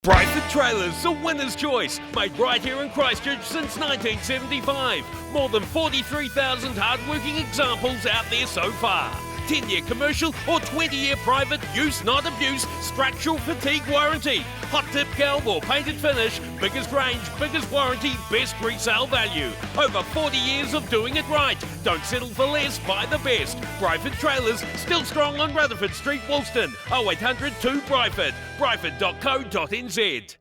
Briford Trailers, the winner's choice. Made right here in Christchurch since 1975. More than 43,000 hard-working examples out there so far. 10-year commercial or 20-year private use, not abuse, structural fatigue warranty. Hot tip galv or painted finish, biggest range, biggest warranty, best resale value. Over 40 years of doing it right. Don't settle for less, buy the best. Briford Trailers, still strong on Rutherford Street, Woolston. 0800 2 Briford. Briford.co.nz.